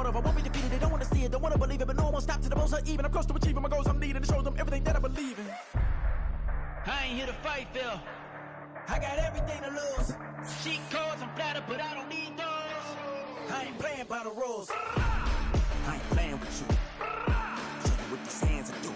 motive. I won't be defeated. They don't want to see it, don't want to believe it, but no one stop to the most even. I'm close to achieving my goals. I'm needing to show them everything that I believe in. I ain't here to fight, Phil. I got everything to lose. Cheat codes, I'm flattered, but I don't need those. I ain't playing by the rules. I ain't playing with you. Show you what these hands are doing.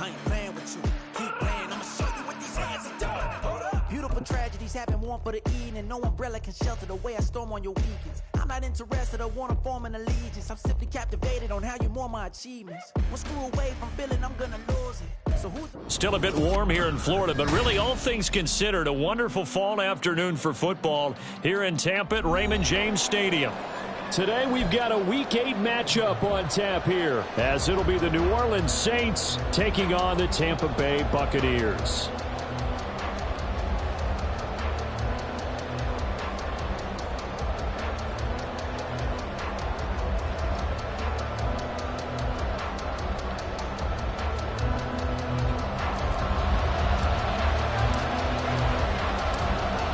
I ain't playing with you. Keep playing, I'ma show you what these hands are doing. Hold up. Beautiful tragedies happen, one for the evening. No umbrella can shelter the way I storm on your weekends. I'm not interested, I wanna form an allegiance. I'm simply captivated on how you mourn my achievements. One screw away from feeling I'm gonna lose it. So who's still a bit warm here in Florida, but really all things considered, a wonderful fall afternoon for football here in Tampa at Raymond James Stadium. Today we've got a Week 8 matchup on tap here, as it'll be the New Orleans Saints taking on the Tampa Bay Buccaneers.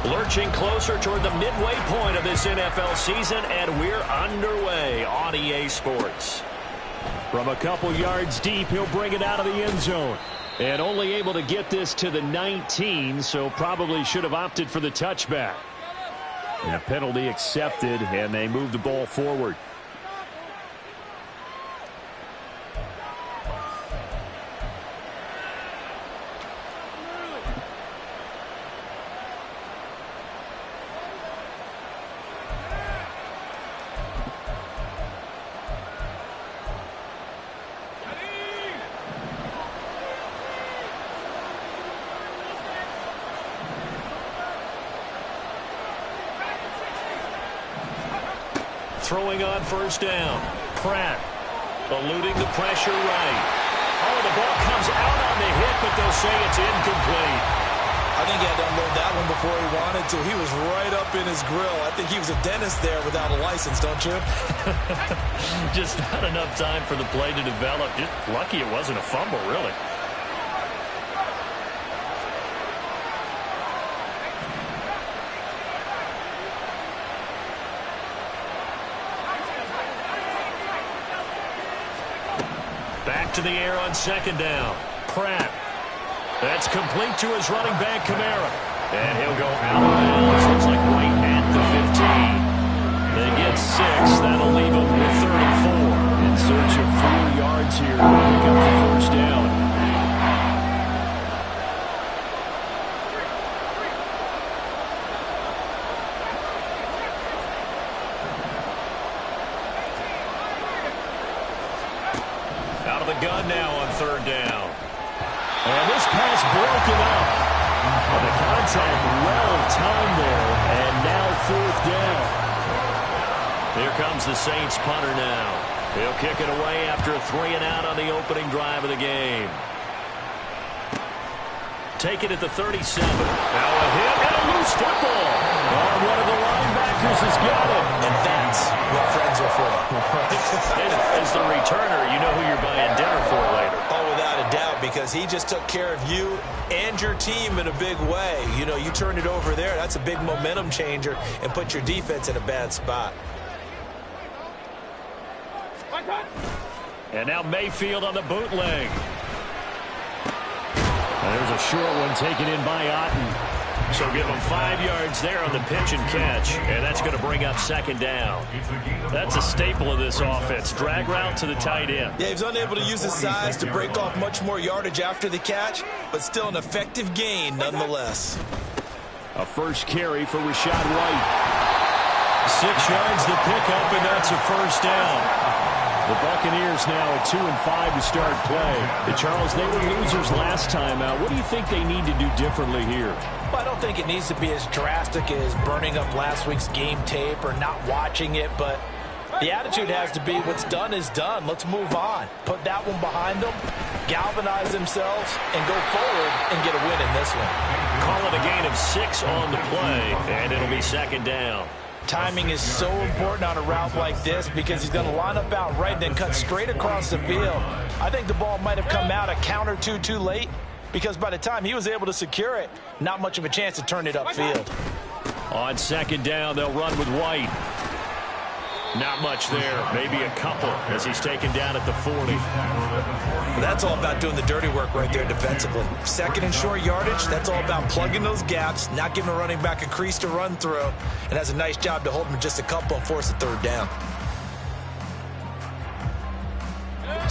Lurching closer toward the midway point of this NFL season, and we're underway on EA Sports. From a couple yards deep, he'll bring it out of the end zone. And only able to get this to the 19, so probably should have opted for the touchback. And a penalty accepted, and they move the ball forward. Throwing on first down. Pratt eluding the pressure right. Oh, the ball comes out on the hit, but they'll say it's incomplete. I think he had to unload that one before he wanted to. He was right up in his grill. I think he was a dentist there without a license, don't you? Just not enough time for the play to develop. Just lucky it wasn't a fumble, really. Back to the air on second down. Pratt. That's complete to his running back, Kamara. And he'll go out of bounds. Looks like right at the 15. They get 6. That'll leave them with 34. In search of 4 yards here to pick up the first down. Out of the gun now on third down. And this pass broken up. And the contact well timed there. And now fourth down. Here comes the Saints punter now. He'll kick it away after a 3 and out on the opening drive of the game. Take it at the 37. Now a hit and a loose football. Oh, one of the linebackers has got it. And that's what friends are for. As the returner, you know who you're buying dinner for later. Oh, without a doubt, because he just took care of you and your team in a big way. You know, you turned it over there. That's a big momentum changer and put your defense in a bad spot. And now Mayfield on the bootleg. And there's a short one taken in by Otten. So give him 5 yards there on the pitch and catch. And that's going to bring up second down. That's a staple of this offense. Drag route to the tight end. Yeah, he's unable to use his size to break off much more yardage after the catch, but still an effective gain nonetheless. A first carry for Rashad White. 6 yards to pick up, and that's a first down. The Buccaneers now at 2-5 to start play. Charles, they were losers last time out. What do you think they need to do differently here? Well, I don't think it needs to be as drastic as burning up last week's game tape or not watching it, but the attitude has to be what's done is done. Let's move on. Put that one behind them, galvanize themselves, and go forward and get a win in this one. Call it a gain of 6 on the play, and it'll be second down. Timing is so important on a route like this because he's going to line up out right and then cut straight across the field. I think the ball might have come out a count or two too late because by the time he was able to secure it, not much of a chance to turn it upfield. On second down, they'll run with White. Not much there, maybe a couple as he's taken down at the 40. That's all about doing the dirty work right there defensively. Second and short yardage, that's all about plugging those gaps, not giving a running back a crease to run through, and has a nice job to hold him just a couple and force a third down.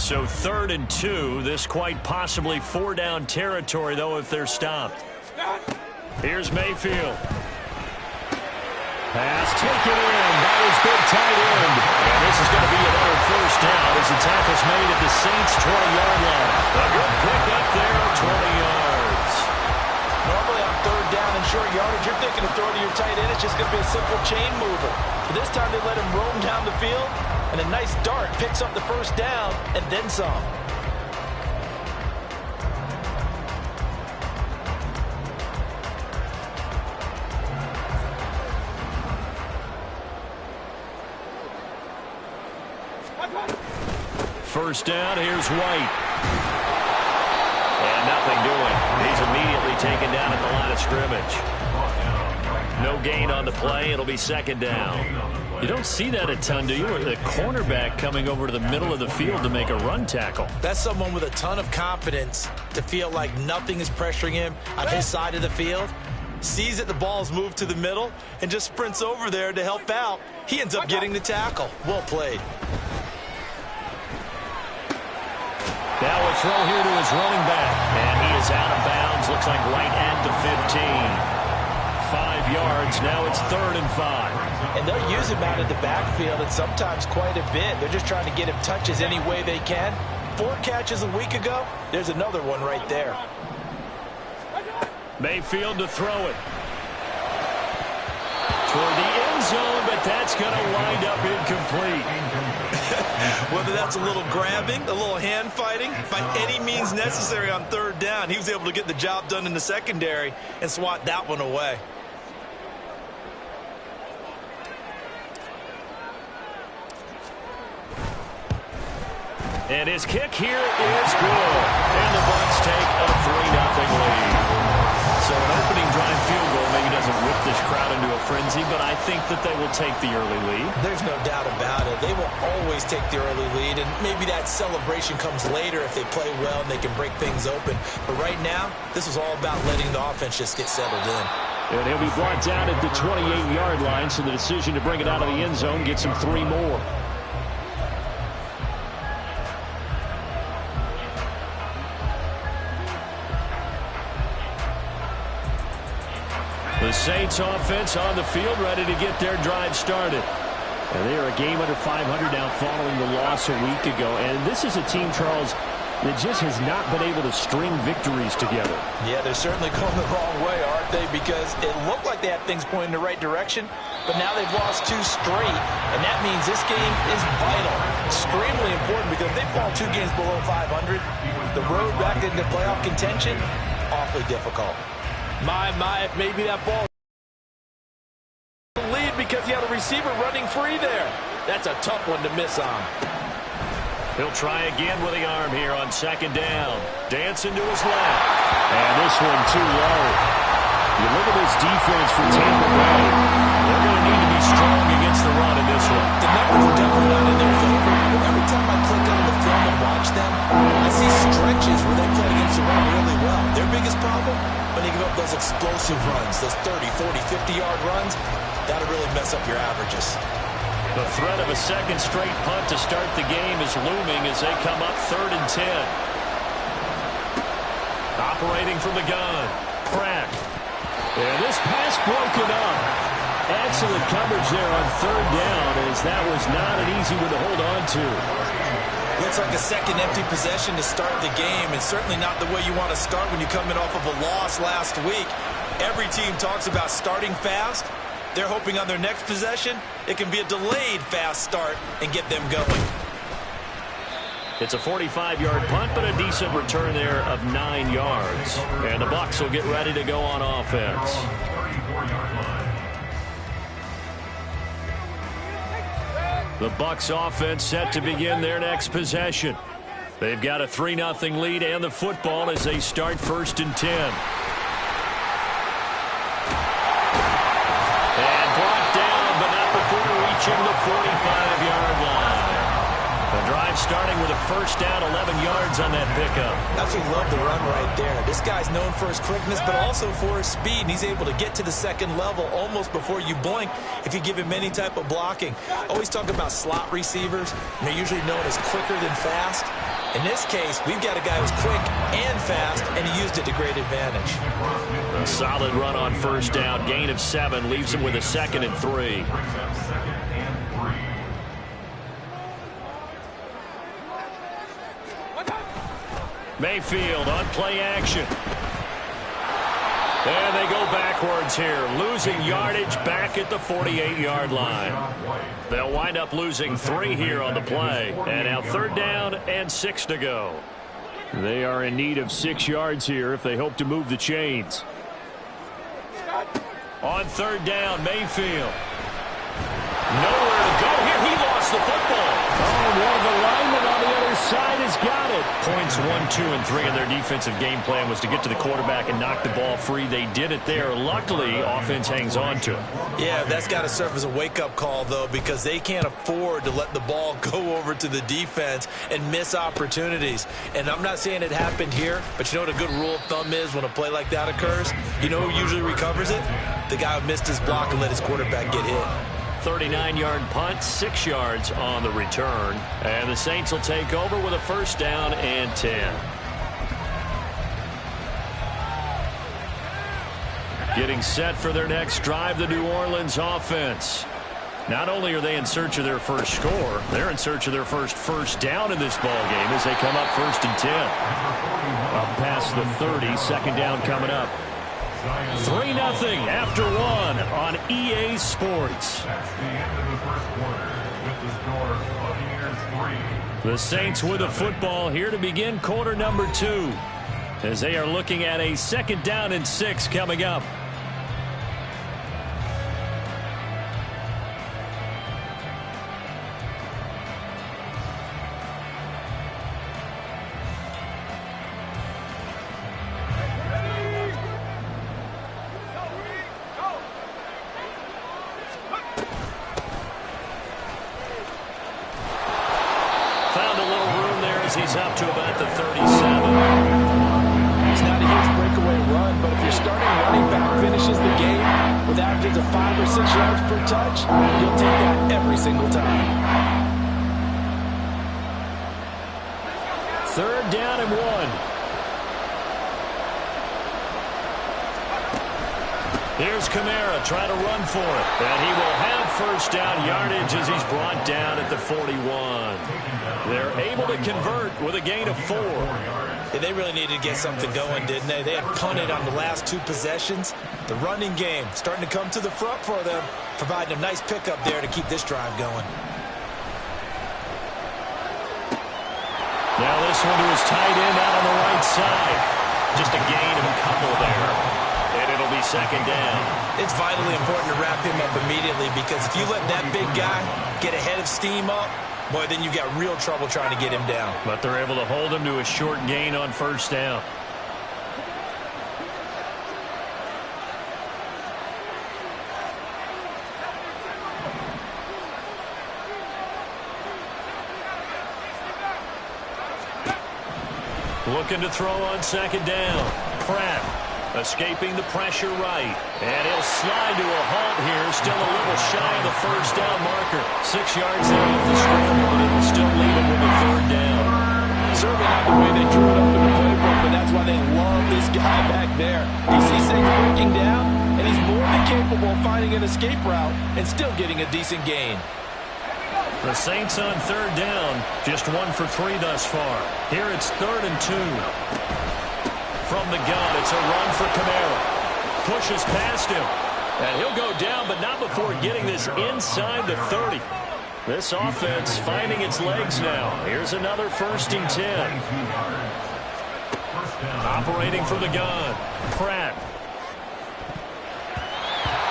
So 3rd and 2, this quite possibly 4-down territory, though, if they're stopped. Here's Mayfield. Pass taken in by his big tight end. And this is going to be another first down as the tackle's made at the Saints' 20-yard line. A good pick up there, 20 yards. Normally on 3rd down and short yardage, you're thinking to throw to your tight end. It's just going to be a simple chain mover. But this time they let him roam down the field, and a nice dart picks up the first down and then some. First down, here's White. And nothing doing. He's immediately taken down at the line of scrimmage. No gain on the play. It'll be 2nd down. You don't see that a ton, do you? The cornerback coming over to the middle of the field to make a run tackle. That's someone with a ton of confidence to feel like nothing is pressuring him on his side of the field. Sees that the ball's moved to the middle and just sprints over there to help out. He ends up getting the tackle. Well played. Now a throw here to his running back. And he is out of bounds. Looks like right at the 15. 5 yards. Now it's 3rd and 5. And they'll use him out of the backfield, and sometimes quite a bit. They're just trying to get him touches any way they can. 4 catches a week ago. There's another one right there. Mayfield to throw it. Toward the end zone, but that's going to wind up incomplete. Whether that's a little grabbing, a little hand fighting, by any means necessary on 3rd down, he was able to get the job done in the secondary and swat that one away. And his kick here is good. And the Bucs take a 3-0 lead. So an opening drive field goal maybe doesn't whip this crowd into a frenzy, but I think that they will take the early lead. There's no doubt about it. They will always take the early lead, and maybe that celebration comes later if they play well and they can break things open. But right now, this is all about letting the offense just get settled in. And he'll be brought down at the 28-yard line, so the decision to bring it out of the end zone gets him 3 more. The Saints offense on the field, ready to get their drive started. And they are a game under 500 now following the loss a week ago. And this is a team, Charles, that just has not been able to string victories together. Yeah, they're certainly going the wrong way, aren't they? Because it looked like they had things pointing in the right direction, but now they've lost 2 straight, and that means this game is vital. Extremely important, because if they fall 2 games below 500, the road back into playoff contention, awfully difficult. My, maybe that ball lead because he had a receiver running free there. That's a tough one to miss on. He'll try again with the arm here on 2nd down. Dancing to his left. And this one too low. You look at this defense for Tampa Bay. They're going to need to be strong against the run in this one. The numbers are definitely not in their favor, but every time I click on the film and watch them, I see stretches where they play against the run really well. Their biggest problem, when they give up those explosive runs, those 30, 40, 50-yard runs, that'll really mess up your averages. The threat of a 2nd straight punt to start the game is looming as they come up 3rd and 10. Operating from the gun. Pratt. And this pass broken up. Excellent coverage there on 3rd down, as that was not an easy one to hold on to. Looks like a second empty possession to start the game, and certainly not the way you want to start when you're coming off of a loss last week. Every team talks about starting fast. They're hoping on their next possession, it can be a delayed fast start and get them going. It's a 45-yard punt, but a decent return there of 9 yards. And the Bucs will get ready to go on offense. The Bucs offense set to begin their next possession. They've got a 3-0 lead and the football as they start 1st and 10. And brought down, but not before reaching the 45 first down, 11 yards on that pickup. Absolutely love the run right there. This guy's known for his quickness, but also for his speed. And he's able to get to the second level almost before you blink if you give him any type of blocking. Always talk about slot receivers, and they're usually known as quicker than fast. In this case, we've got a guy who's quick and fast, and he used it to great advantage. A solid run on first down. Gain of 7 leaves him with a 2nd and 3. Mayfield on play action. And they go backwards here, losing yardage back at the 48-yard line. They'll wind up losing 3 here on the play. And now 3rd down and 6 to go. They are in need of 6 yards here if they hope to move the chains. On 3rd down, Mayfield. Nowhere to go here. He lost the football. Oh, one of the linemen on the other side has got it. Points 1, 2, and 3 in their defensive game plan was to get to the quarterback and knock the ball free. They did it there. Luckily, offense hangs on to it. Yeah, that's got to serve as a wake-up call, though, because they can't afford to let the ball go over to the defense and miss opportunities. And I'm not saying it happened here, but you know what a good rule of thumb is when a play like that occurs? You know who usually recovers it? The guy who missed his block and let his quarterback get hit. 39-yard punt, 6 yards on the return. And the Saints will take over with a 1st down and 10. Getting set for their next drive, the New Orleans offense. Not only are they in search of their first score, they're in search of their first down in this ball game as they come up 1st and 10. Up past the 30, 2nd down coming up. 3-0 after 1 on EA Sports. That's the end of the first quarter with the score Buccaneers 3. The Saints with the football here to begin quarter number 2 as they are looking at a 2nd down and 6 coming up. He's up to about the 37. It's not a huge breakaway run, but if your starting running back finishes the game with averages of 5 or 6 yards per touch, you'll take that every single time. 3rd down and 1. Here's Kamara trying to run for it. And he will have 1st down yardage as he's brought down at the 41. They're able to convert with a gain of 4. Yeah, they really needed to get something going, didn't they? They had punted on the last 2 possessions. The running game starting to come to the front for them, providing a nice pickup there to keep this drive going. Now this one to his tight end out on the right side. Just a gain of a couple there. And it'll be 2nd down. It's vitally important to wrap him up immediately because if you let that big guy get ahead of steam up, boy, then you've got real trouble trying to get him down. But they're able to hold him to a short gain on 1st down. Looking to throw on 2nd down. Pratt escaping the pressure right. And he'll slide to a halt here. Still a little shy of the 1st down marker. 6 yards there off the scoreboard. It'll still leave him with a 3rd down. Certainly not the way they drew it up in the playbook, but that's why they love this guy back there. You see Saints breaking down, and he's more than capable of finding an escape route and still getting a decent gain. The Saints on 3rd down, just 1 for 3 thus far. Here it's 3rd and 2. From the gun, it's a run for Kamara. Pushes past him. And he'll go down, but not before getting this inside the 30. This offense finding its legs now. Here's another 1st and 10. Operating from the gun. Pratt.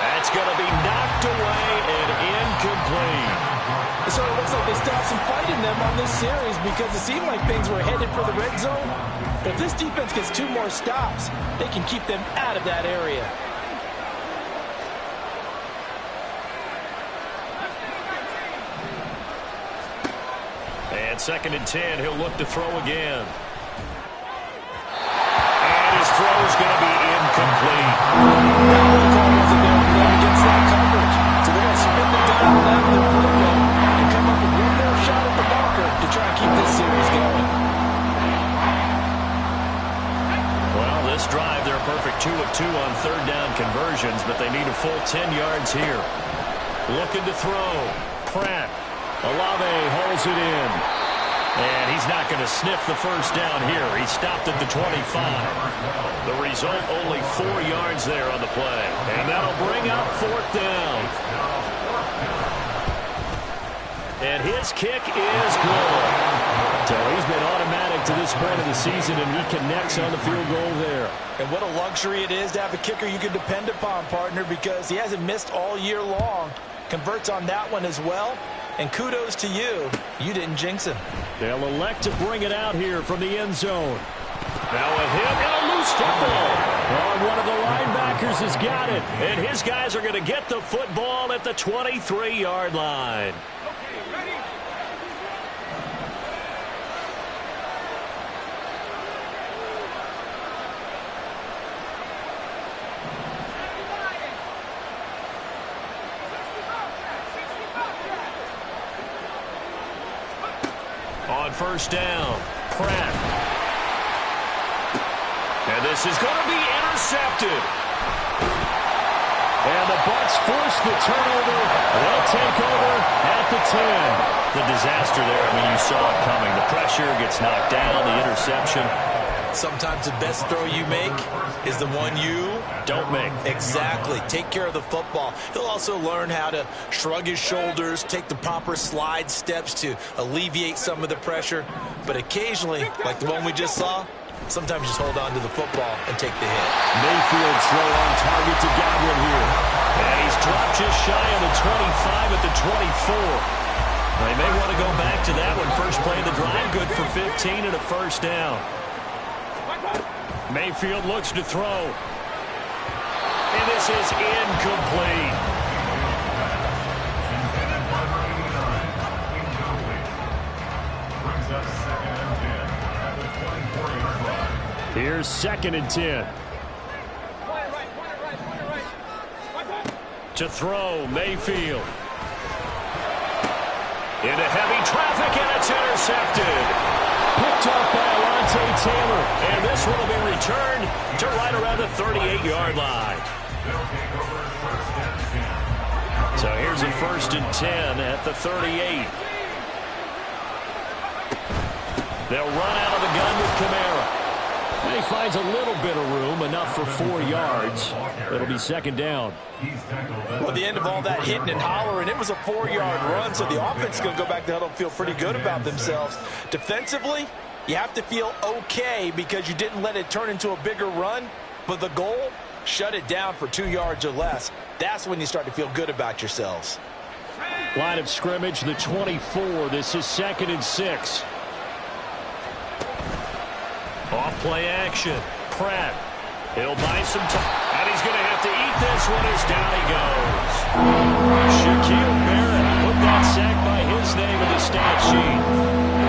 That's going to be knocked away and incomplete. It sort of looks like they still have some fight in them on this series because it seemed like things were headed for the red zone. But if this defense gets 2 more stops, they can keep them out of that area. And 2nd and 10. He'll look to throw again. And his throw's going to be incomplete. That play call wasn't there for them against that coverage. So they're going to spin the dial down their playbook and come up with one more shot at the marker to try and keep this series going. Well, this drive, they're a perfect 2 of 2 on 3rd down conversions, but they need a full 10 yards here. Looking to throw. Pratt. Olave holds it in. And he's not going to sniff the first down here. He stopped at the 25. The result, only 4 yards there on the play. And that'll bring up 4th down. And his kick is good. So he's been automatic to this point of the season, and he connects on the field goal there. And what a luxury it is to have a kicker you can depend upon, partner, because he hasn't missed all year long. Converts on that one as well. And kudos to you. You didn't jinx him. They'll elect to bring it out here from the end zone. Now a hit and a loose football. Oh, one of the linebackers has got it. And his guys are going to get the football at the 23-yard line. On 1st down, Pratt. And this is going to be intercepted. And the Bucs force the turnover. They'll take over at the 10. The disaster there, I mean, you saw it coming. The pressure gets knocked down, the interception. Sometimes the best throw you make is the one you don't make. Exactly. Take care of the football. He'll also learn how to shrug his shoulders, take the proper slide steps to alleviate some of the pressure. But occasionally, like the one we just saw, sometimes just hold on to the football and take the hit. Mayfield throw on target to Godwin here. And he's dropped just shy of the 25 at the 24. They may want to go back to that one. First play of the drive, good for 15 and a 1st down. Mayfield looks to throw. And this is incomplete. Brings up 2nd and 10 at the 24-yard line. Here's 2nd and 10. To throw, Mayfield. Into heavy traffic, and it's intercepted. Picked off by Alontae Taylor. And this one will be returned to right around the 38-yard line. So here's a 1st and 10 at the 38. They'll run out of the gun with Kamara. And he finds a little bit of room, enough for 4 yards. It'll be 2nd down. Well, at the end of all that hitting and hollering, it was a 4-yard run, so the offense is going to go back to huddle and feel pretty good about themselves. Defensively, you have to feel okay because you didn't let it turn into a bigger run, but the goal, shut it down for 2 yards or less. That's when you start to feel good about yourselves. Line of scrimmage, the 24. This is 2nd and 6. Off play action. Pratt. He'll buy some time. And he's going to have to eat this one as down he goes. Shaquille Barrett put that sack by his name in the stat sheet.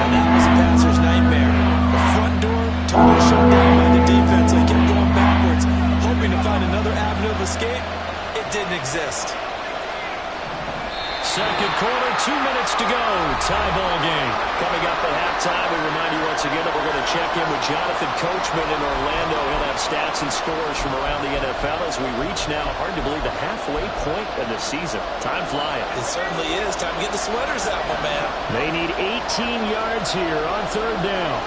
And that was a passer's nightmare. The front door totally shut down by the defense. They kept going backwards, hoping to find another avenue of escape. It didn't exist. 2nd quarter, 2 minutes to go. Tie ball game. Coming up at halftime, we remind you once again that we're going to check in with Jonathan Coachman in Orlando. He'll have stats and scores from around the NFL as we reach now, hard to believe, the halfway point of the season. Time flying. It certainly is. Time to get the sweaters out, my man. They need 18 yards here on 3rd down.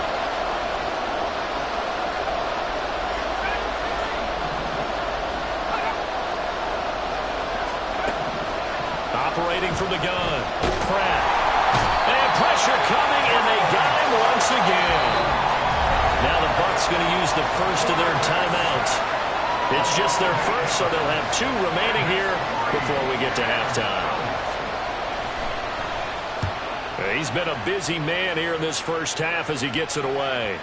Operating from the gun, Pratt. And pressure coming, and they got him once again. Now the Bucs going to use the first of their timeouts. It's just their first, so they'll have 2 remaining here before we get to halftime. He's been a busy man here in this first half as he gets it away.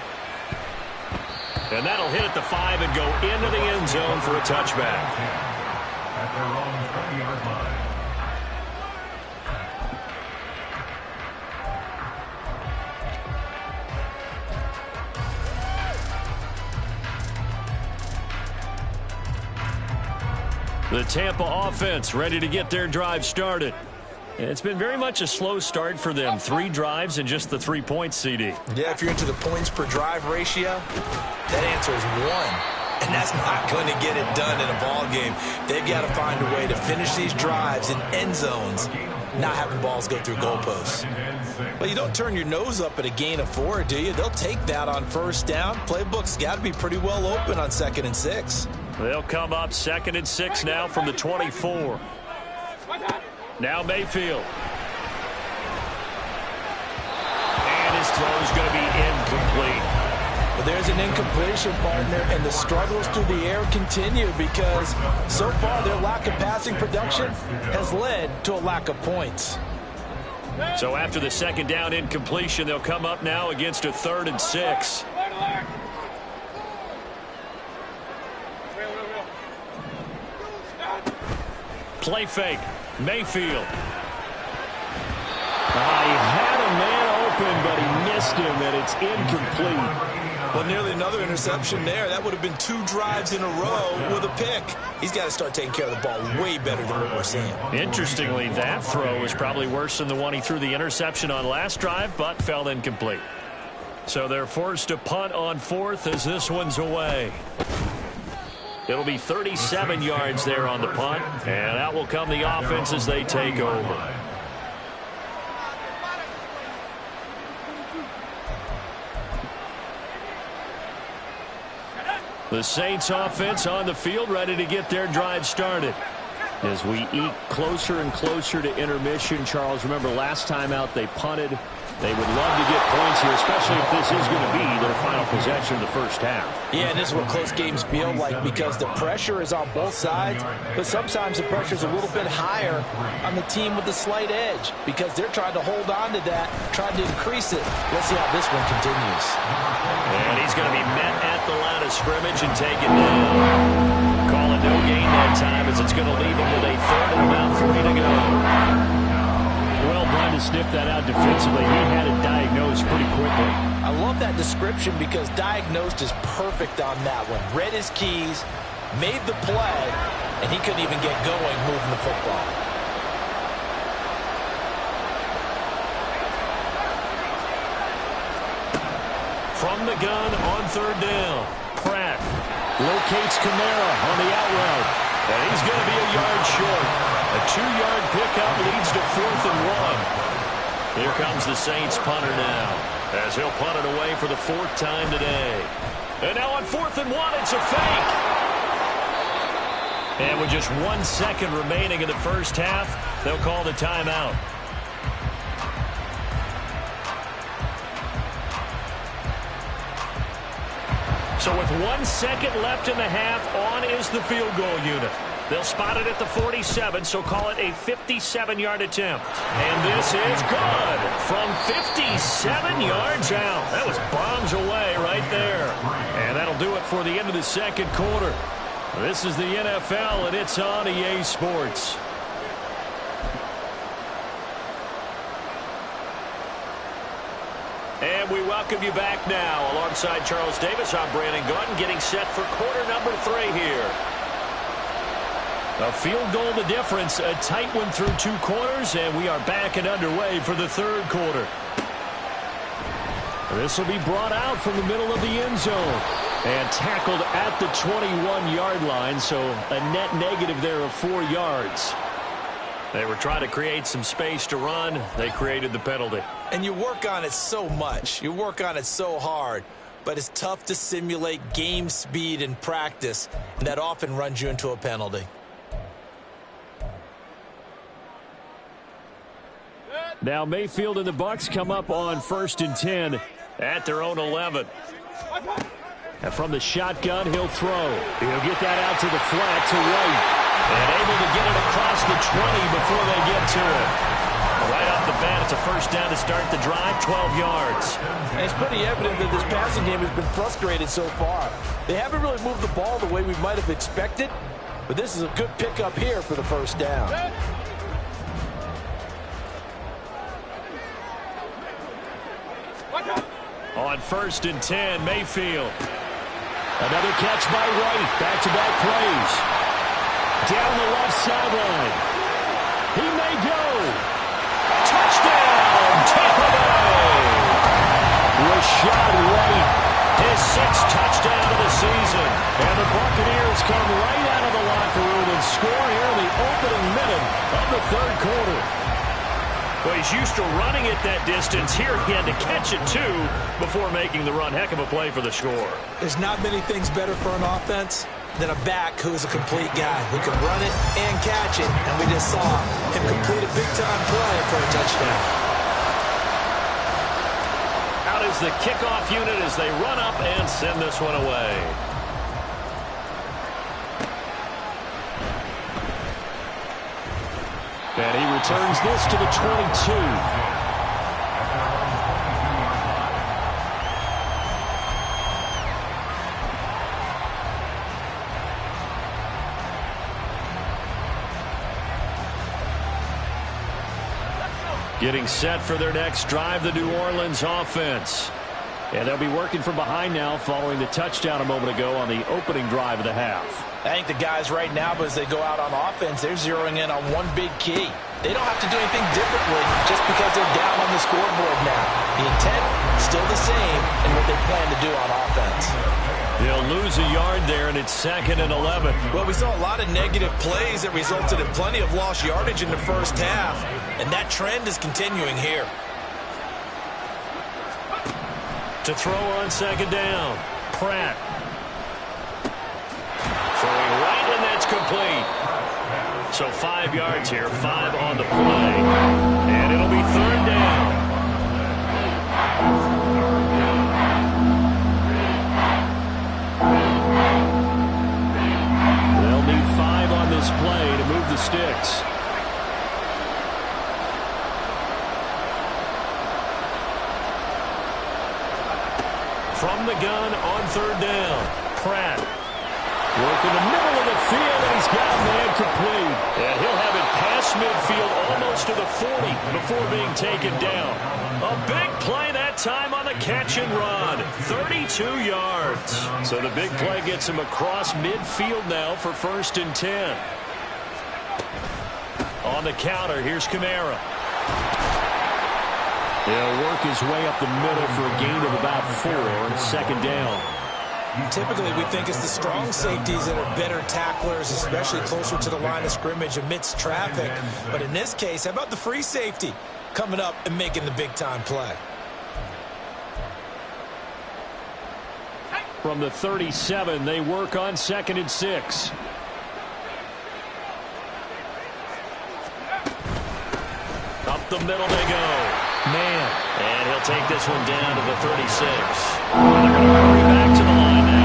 And that'll hit at the 5 and go into the end zone for a touchback. At their own 20-yard line. The Tampa offense ready to get their drive started. It's been very much a slow start for them. 3 drives and just the 3 points, CD. Yeah, if you're into the points per drive ratio, that answer is 1. And that's not going to get it done in a ball game. They've got to find a way to finish these drives in end zones, not having balls go through goalposts. Well, you don't turn your nose up at a gain of 4, do you? They'll take that on first down. Playbook's got to be pretty well open on 2nd and 6. They'll come up 2nd and 6 now from the 24. Now Mayfield. And his throw is going to be incomplete. Well, there's an incompletion, partner, and the struggles through the air continue because so far their lack of passing production has led to a lack of points. So after the 2nd down incompletion, they'll come up now against a 3rd and 6. Play fake. Mayfield. He had a man open, but he missed him, and it's incomplete. Well, nearly another interception there. That would have been 2 drives in a row with a pick. He's got to start taking care of the ball way better than what we're seeing. Interestingly, that throw was probably worse than the one he threw the interception on last drive, but fell incomplete. So they're forced to punt on 4th as this one's away. It'll be 37 yards there on the punt, and out will come the offense as they take over. The Saints offense on the field ready to get their drive started. As we eke closer and closer to intermission, Charles, remember last time out they punted. They would love to get points here, especially if this is going to be their final possession of the first half. Yeah, and this is what close games feel like because the pressure is on both sides, but sometimes the pressure is a little bit higher on the team with the slight edge because they're trying to hold on to that, trying to increase it. Let's see how this one continues. And he's going to be met at the line of scrimmage and taken down. Call it no gain that time as it's going to leave him with a 3rd and about 3 to go. Well done to sniff that out defensively. He had it diagnosed pretty quickly. I love that description because diagnosed is perfect on that one. Read his keys, made the play, and he couldn't even get going moving the football. From the gun on 3rd down. Pratt locates Kamara on the out route. And he's going to be a yard short. A 2-yard pickup leads to 4th and 1. Here comes the Saints punter now, as he'll punt it away for the 4th time today. And now on 4th and 1, it's a fake. And with just 1 second remaining in the first half, they'll call the timeout. So with 1 second left in the half, on is the field goal unit. They'll spot it at the 47, so call it a 57-yard attempt. And this is good from 57 yards out. That was bombs away right there. And that'll do it for the end of the 2nd quarter. This is the NFL, and it's on EA Sports. And we welcome you back now. Alongside Charles Davis, I'm Brandon Gautin, getting set for quarter number 3 here. A field goal the difference, a tight one through 2 quarters, and we are back and underway for the 3rd quarter. This will be brought out from the middle of the end zone and tackled at the 21-yard line, so a net negative there of 4 yards. They were trying to create some space to run. They created the penalty. And you work on it so much. You work on it so hard. But it's tough to simulate game speed in practice, and that often runs you into a penalty. Now Mayfield and the Bucs come up on 1st and 10 at their own 11. And from the shotgun, he'll throw. He'll get that out to the flat to White. And able to get it across the 20 before they get to it. Right off the bat, it's a first down to start the drive, 12 yards. And it's pretty evident that this passing game has been frustrated so far. They haven't really moved the ball the way we might have expected, but this is a good pickup here for the first down. On 1st and 10, Mayfield. Another catch by White. Back-to-back plays. Down the left sideline. He may go. Touchdown, Tampa Bay. Rashad White, his 6th touchdown of the season. And the Buccaneers come right out of the locker room and score here in the opening minute of the 3rd quarter. Well, he's used to running it that distance. Here he had to catch it, too, before making the run. Heck of a play for the score. There's not many things better for an offense than a back who is a complete guy who can run it and catch it. And we just saw him complete a big-time play for a touchdown. Out is the kickoff unit as they run up and send this one away. And he returns this to the 22. Getting set for their next drive, the New Orleans offense. And they'll be working from behind now following the touchdown a moment ago on the opening drive of the half. I think the guys right now, as they go out on offense, they're zeroing in on one big key. They don't have to do anything differently just because they're down on the scoreboard now. The intent, still the same in what they plan to do on offense. They'll lose a yard there, and it's 2nd and 11. Well, we saw a lot of negative plays that resulted in plenty of lost yardage in the first half, and that trend is continuing here. To throw on 2nd down, Pratt. Throwing right, and that's complete. So 5 yards here, 5 on the play. And it'll be 3rd down. They'll need 5 on this play to move the sticks. From the gun on 3rd down, Pratt. Work in the middle of the field, and he's got a man complete. And he'll have it past midfield almost to the 40 before being taken down. A big play that time on the catch and run. 32 yards. So the big play gets him across midfield now for 1st and 10. On the counter, here's Kamara. He'll work his way up the middle for a gain of about 4 on 2nd down. Typically, we think it's the strong safeties that are better tacklers, especially closer to the line of scrimmage amidst traffic. But in this case, how about the free safety coming up and making the big-time play? From the 37, they work on 2nd and 6. Up the middle they go. Man. And he'll take this one down to the 36. And they're going to hurry back to the line now.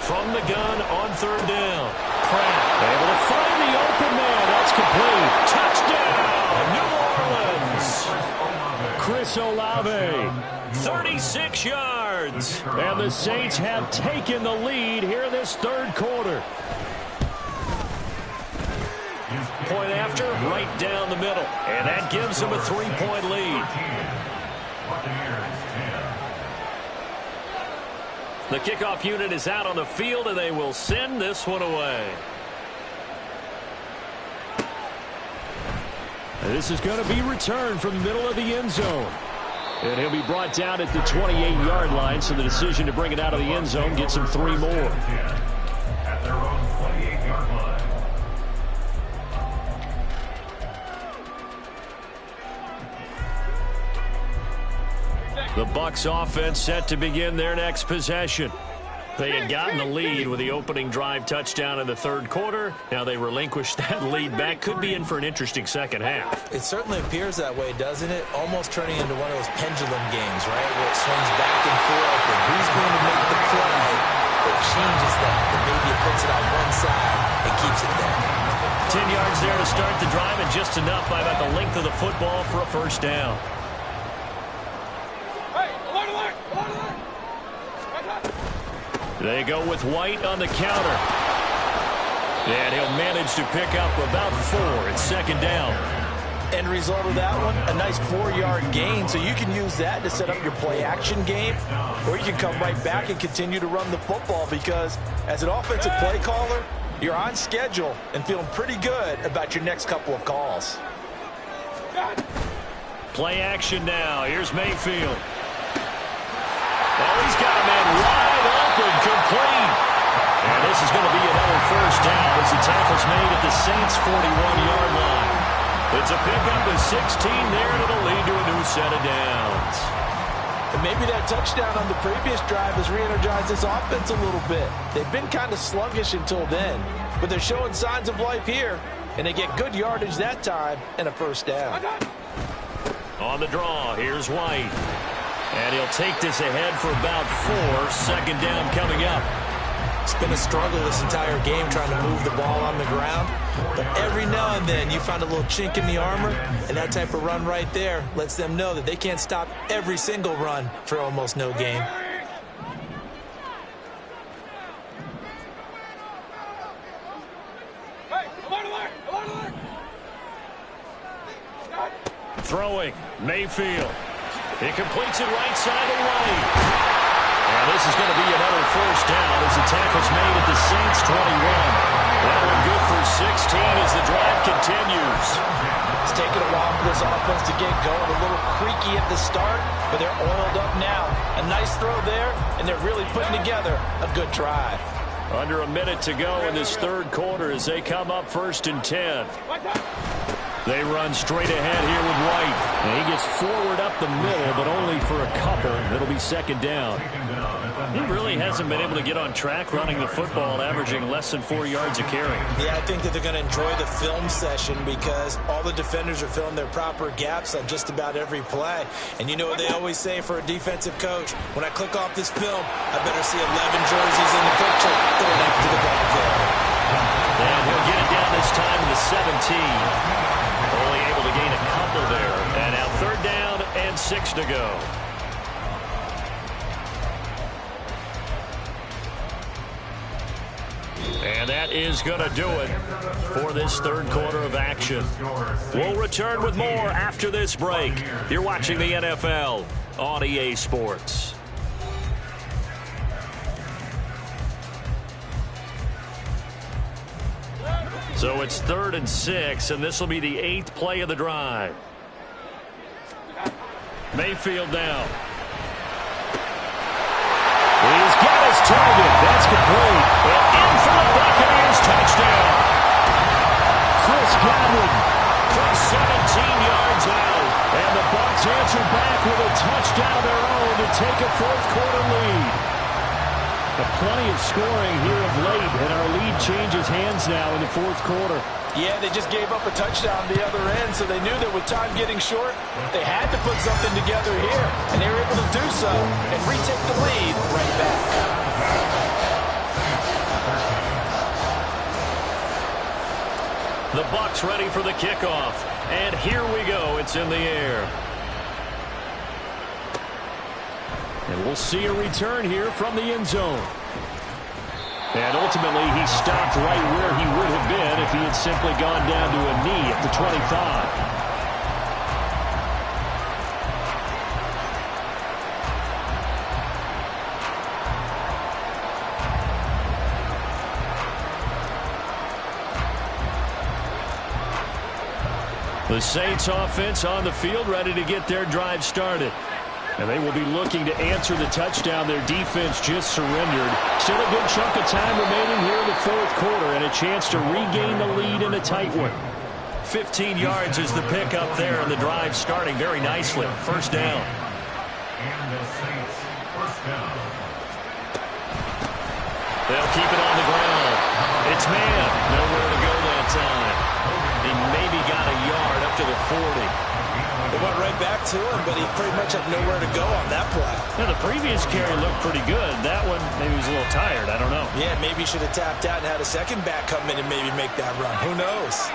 From the gun on 3rd down. Pratt able to find the open man. That's complete. Touchdown, New Orleans. Chris Olave, 36 yards. And the Saints have taken the lead here in this 3rd quarter. Point after, right down the middle. And that gives them a 3-point lead. The kickoff unit is out on the field, and they will send this one away. This is going to be returned from the middle of the end zone. And he'll be brought down at the 28-yard line, so the decision to bring it out of the end zone gets him 3 more. At their own 28-yard line. The Bucs offense set to begin their next possession. They had gotten the lead with the opening drive touchdown in the 3rd quarter. Now they relinquished that lead back. Could be in for an interesting second half. It certainly appears that way, doesn't it? Almost turning into one of those pendulum games, right? Where it swings back and forth, and who's going to make the play that changes that maybe it puts it on one side and keeps it there. 10 yards there to start the drive, and just enough by about the length of the football for a 1st down. They go with White on the counter. And he'll manage to pick up about 4. It's second down. End result of that one, a nice 4-yard gain. So you can use that to set up your play-action game, or you can come right back and continue to run the football because as an offensive play caller, you're on schedule and feeling pretty good about your next couple of calls. Play action now. Here's Mayfield. Oh, he's got a man wide open, complete. And this is going to be another first down as the tackle's made at the Saints' 41-yard line. It's a pickup of 16 there, and it'll lead to a new set of downs. And maybe that touchdown on the previous drive has re-energized this offense a little bit. They've been kind of sluggish until then, but they're showing signs of life here, and they get good yardage that time and a first down. On the draw, here's White. And he'll take this ahead for about 4. Second down coming up. It's been a struggle this entire game trying to move the ball on the ground. But every now and then you find a little chink in the armor, and that type of run right there lets them know that they can't stop every single run for almost no gain. Throwing, Mayfield. He completes it right side of White. And this is going to be another first down as the tackle's made at the Saints' 21. That one good for 16 as the drive continues. It's taken a while for this offense to get going. A little creaky at the start, but they're oiled up now. A nice throw there, and they're really putting together a good drive. Under a minute to go in this third quarter as they come up 1st and 10. They run straight ahead here with White. And he gets forward up the middle, but only for a couple. It'll be second down. He really hasn't been able to get on track running the football, averaging less than 4 yards a carry. Yeah, I think that they're going to enjoy the film session because all the defenders are filling their proper gaps on just about every play. And you know what they always say for a defensive coach? When I click off this film, I better see 11 jerseys in the picture going after the ball carrier. And he'll get it down this time to the 17. Only able to gain a couple there. And now 3rd down and 6 to go. And that is going to do it for this third quarter of action. We'll return with more after this break. You're watching the NFL on EA Sports. So it's 3rd and 6, and this will be the 8th play of the drive. Mayfield now. He's got his target. That's complete. And in for the Buccaneers touchdown. Chris Godwin from 17 yards out. And the Bucs answer back with a touchdown of their own to take a fourth quarter lead. Plenty of scoring here of late, and our lead changes hands now in the fourth quarter. Yeah, they just gave up a touchdown the other end, so they knew that with time getting short, they had to put something together here, and they were able to do so and retake the lead right back. The Bucs ready for the kickoff, and here we go. It's in the air. And we'll see a return here from the end zone. And ultimately, he stopped right where he would have been if he had simply gone down to a knee at the 25. The Saints offense on the field ready to get their drive started. And they will be looking to answer the touchdown their defense just surrendered. Still a good chunk of time remaining here in the fourth quarter and a chance to regain the lead in a tight one. 15 yards is the pickup there, and the drive starting very nicely. First down. And the Saints, first down. They'll keep it on the ground. It's man. Nowhere to go that time. He maybe got a yard up to the 40. They went right back to him, but he pretty much had nowhere to go on that play. Now, the previous carry looked pretty good. That one, maybe he was a little tired. I don't know. Yeah, maybe he should have tapped out and had a second back come in and maybe make that run. Who knows?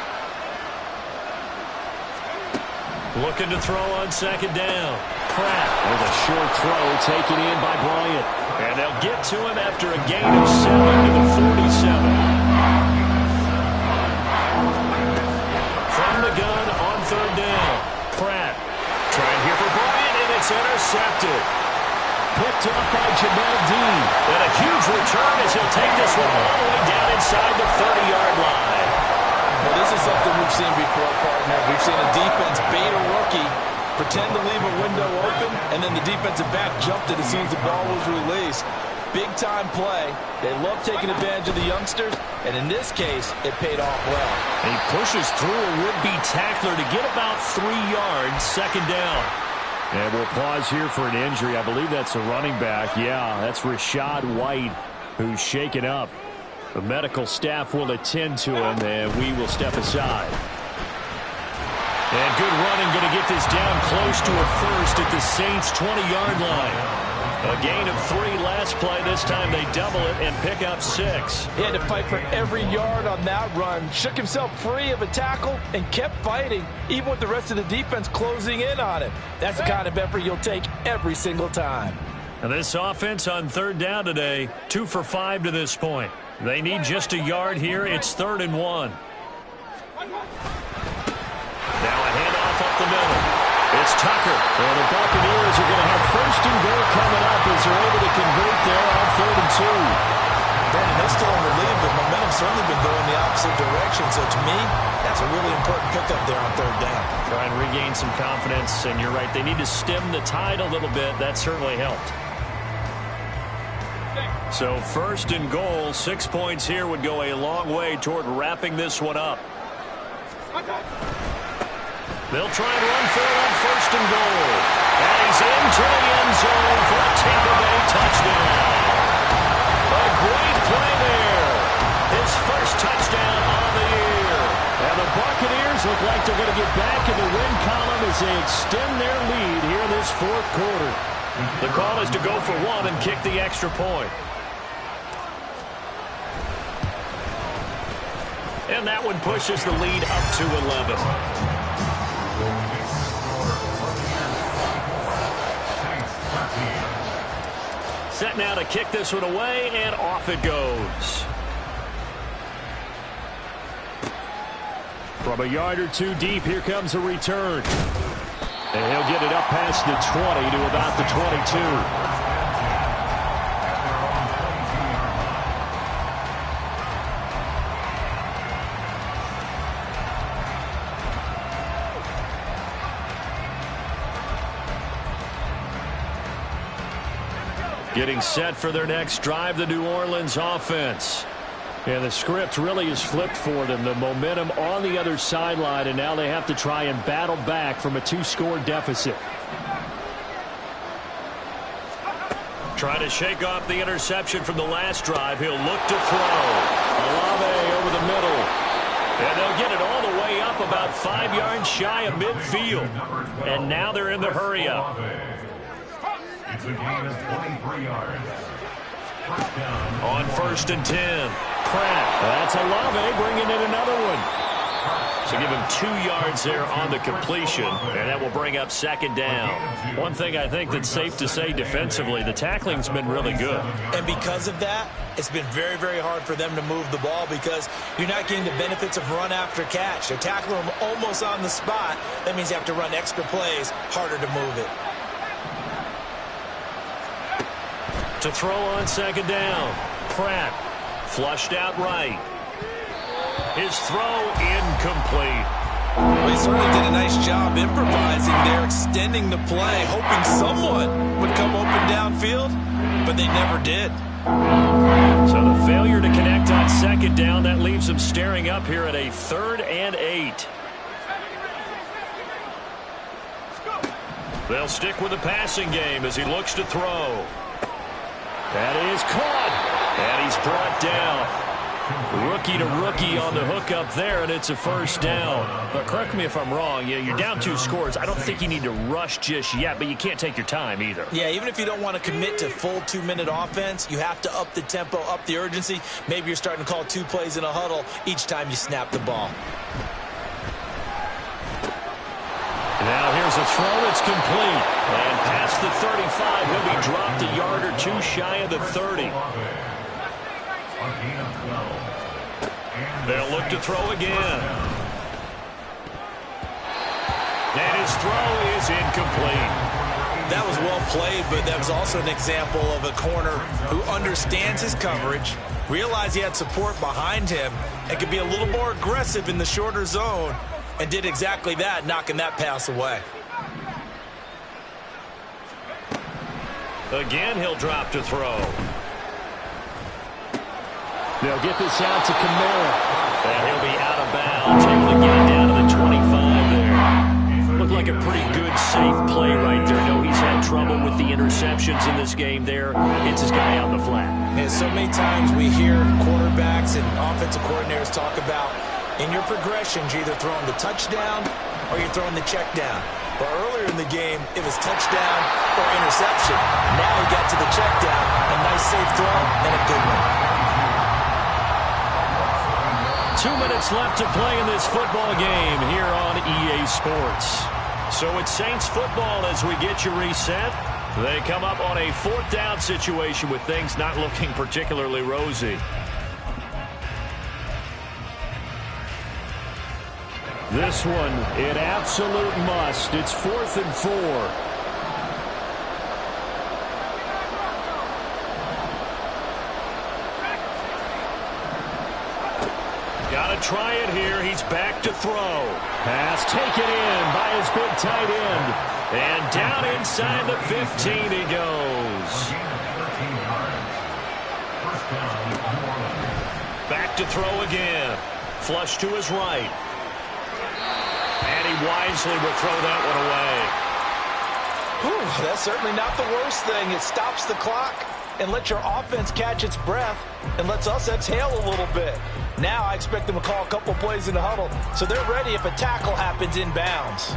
Looking to throw on second down. Pratt with a short throw taken in by Bryant. And they'll get to him after a gain of 7 to the 47. From the gun on third down. Pratt trying here for Bryant, and it's intercepted. Picked up by Jamel Dean. And a huge return as he'll take this one all the way down inside the 30-yard line. Well, this is something we've seen before, partner. We've seen a defense bait a rookie, pretend to leave a window open, and then the defensive back jumped it as soon as the ball was released. Big-time play. They love taking advantage of the youngsters, and in this case, it paid off well. He pushes through a would-be tackler to get about 3 yards, second down. And we'll pause here for an injury. I believe that's a running back. Yeah, that's Rashad White, who's shaken up. The medical staff will attend to him, and we will step aside. And good running, going to get this down close to a first at the Saints' 20-yard line. A gain of 3 last play. This time they double it and pick up 6. He had to fight for every yard on that run. Shook himself free of a tackle and kept fighting, even with the rest of the defense closing in on him. That's the kind of effort you'll take every single time. And this offense on third down today, 2 for 5 to this point. They need just a yard here. It's 3rd and 1. Now a handoff up the middle. It's Tucker. And the Buccaneers are going to have 1st and goal coming up as they're able to convert there on 3rd and 2. Brandon, they're still in the lead, but momentum's certainly been going the opposite direction. So to me, that's a really important pickup there on 3rd down. Try and regain some confidence, and you're right. They need to stem the tide a little bit. That certainly helped. So 1st and goal, 6 points here would go a long way toward wrapping this one up. They'll try and run for it on 1st and goal. And he's into the end zone for a Tampa Bay touchdown. A great play there. His first touchdown on the year. And the Buccaneers look like they're going to get back in the win column as they extend their lead here in this 4th quarter. The call is to go for 1 and kick the extra point. And that one pushes the lead up to 11. Set now to kick this one away, and off it goes. From a yard or 2 deep, here comes a return. And he'll get it up past the 20 to about the 22. Getting set for their next drive, the New Orleans offense. And the script really is flipped for them. The momentum on the other sideline, and now they have to try and battle back from a 2-score deficit. Try to shake off the interception from the last drive. He'll look to throw. Olave over the middle. And they'll get it all the way up about 5 yards shy of midfield. And now they're in the hurry-up. It's a gain of 23 yards. First down. On 1st and 10. Pratt. That's Olave bringing in another one. So give him 2 yards there on the completion, and that will bring up 2nd down. One thing I think that's safe to say defensively, the tackling's been really good. And because of that, it's been very, very hard for them to move the ball because you're not getting the benefits of run after catch. They're tackling them almost on the spot. That means you have to run extra plays, harder to move it. To throw on 2nd down. Pratt flushed out right. His throw incomplete. Well, he certainly did a nice job improvising there, extending the play, hoping someone would come open downfield, but they never did. So the failure to connect on 2nd down, that leaves them staring up here at a 3rd and 8. They'll stick with the passing game as he looks to throw. That is caught, and he's brought down. Rookie to rookie on the hook up there, and it's a 1st down. But correct me if I'm wrong, you're down 2 scores. I don't think you need to rush just yet, but you can't take your time either. Yeah, even if you don't want to commit to full 2-minute offense, you have to up the tempo, up the urgency. Maybe you're starting to call 2 plays in a huddle each time you snap the ball. Now There's a throw that's complete. And past the 35, he'll be dropped a yard or two shy of the 30. They'll look to throw again. And his throw is incomplete. That was well played, but that was also an example of a corner who understands his coverage, realized he had support behind him, and could be a little more aggressive in the shorter zone, and did exactly that, knocking that pass away. Again, he'll drop to throw. They'll get this out to Kamara. And he'll be out of bounds, able to get it down to the 25 there. Looked like a pretty good, safe play right there. No, he's had trouble with the interceptions in this game there. Gets his guy out in the flat. And so many times we hear quarterbacks and offensive coordinators talk about in your progressions, you're either throwing the touchdown or you're throwing the check down. But earlier in the game, it was touchdown or interception. Now he got to the check down. A nice safe throw and a good one. 2 minutes left to play in this football game here on EA Sports. So it's Saints football as we get you reset. They come up on a fourth down situation with things not looking particularly rosy. This one, an absolute must. It's 4th and 4. Got to try it here. He's back to throw. Pass taken in by his big tight end. And down inside the 15 he goes. Back to throw again. Flush to his right. And he wisely will throw that one away. Whew, that's certainly not the worst thing. It stops the clock and lets your offense catch its breath and lets us exhale a little bit. Now I expect them to call a couple plays in the huddle so they're ready if a tackle happens inbounds.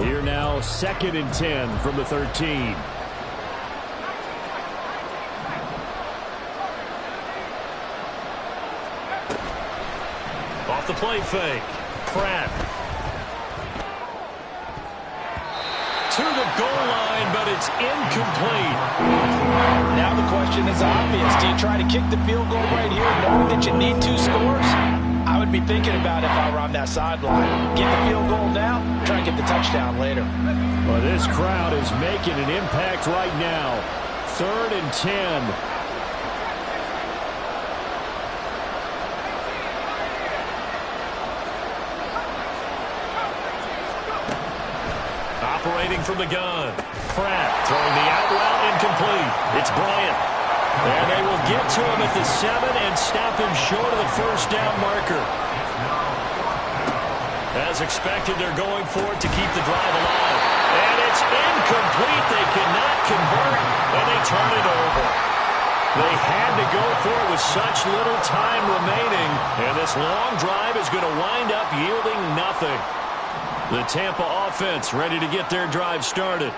Here now, 2nd and 10 from the 13. Off the play fake. Pratt. To the goal line, but it's incomplete. Now the question is obvious. Do you try to kick the field goal right here knowing that you need 2 scores? I would be thinking about if I were on that sideline. Get the field goal now, try and get the touchdown later. Well, this crowd is making an impact right now. 3rd and 10. Operating from the gun. Pratt throwing the out route incomplete. It's Bryant. And they will get to him at the 7 and stop him short of the first down marker. As expected, they're going for it to keep the drive alive. And it's incomplete. They cannot convert, and they turn it over. They had to go for it with such little time remaining, and this long drive is going to wind up yielding nothing. The Tampa offense ready to get their drive started.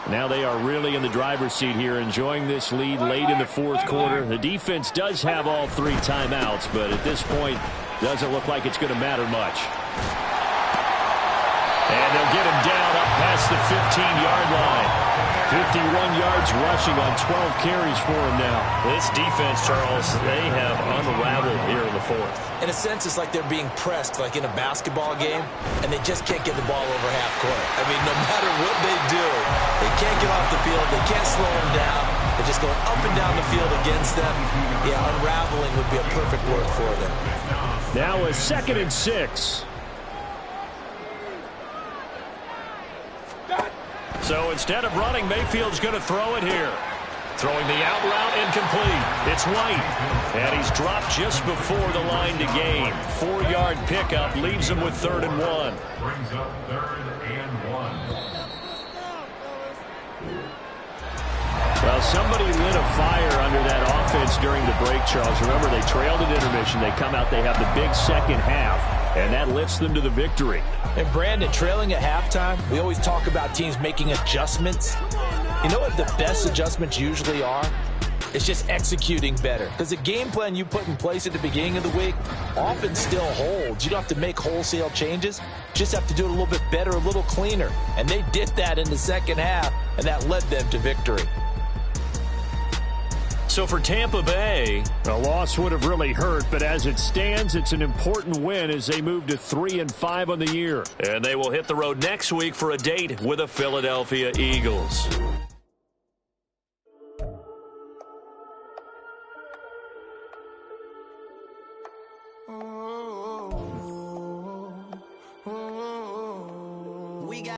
Now they are really in the driver's seat here, enjoying this lead late in the 4th quarter. The defense does have all 3 timeouts, but at this point, doesn't look like it's going to matter much. And they'll get him down up past the 15-yard line. 51 yards rushing on 12 carries for him now. This defense, Charles, they have unraveled here in the 4th. In a sense, it's like they're being pressed like in a basketball game, and they just can't get the ball over half court. I mean, no matter what they do, they can't get off the field. They can't slow them down. They're just going up and down the field against them. Yeah, unraveling would be a perfect word for them. Now a 2nd and 6. So instead of running, Mayfield's going to throw it here. Throwing the out route incomplete. It's White. And he's dropped just before the line to gain. 4-yard pickup leaves him with 3rd and 1. Brings up 3rd and 1. Well, somebody lit a fire under that offense during the break, Charles. Remember, they trailed at intermission. They come out, they have the big second half, and that lifts them to the victory. And Brandon, trailing at halftime, we always talk about teams making adjustments. You know what the best adjustments usually are? It's just executing better. Because the game plan you put in place at the beginning of the week often still holds. You don't have to make wholesale changes. You just have to do it a little bit better, a little cleaner. And they did that in the second half, and that led them to victory. So for Tampa Bay, a loss would have really hurt, but as it stands, it's an important win as they move to 3-5 on the year. And they will hit the road next week for a date with the Philadelphia Eagles.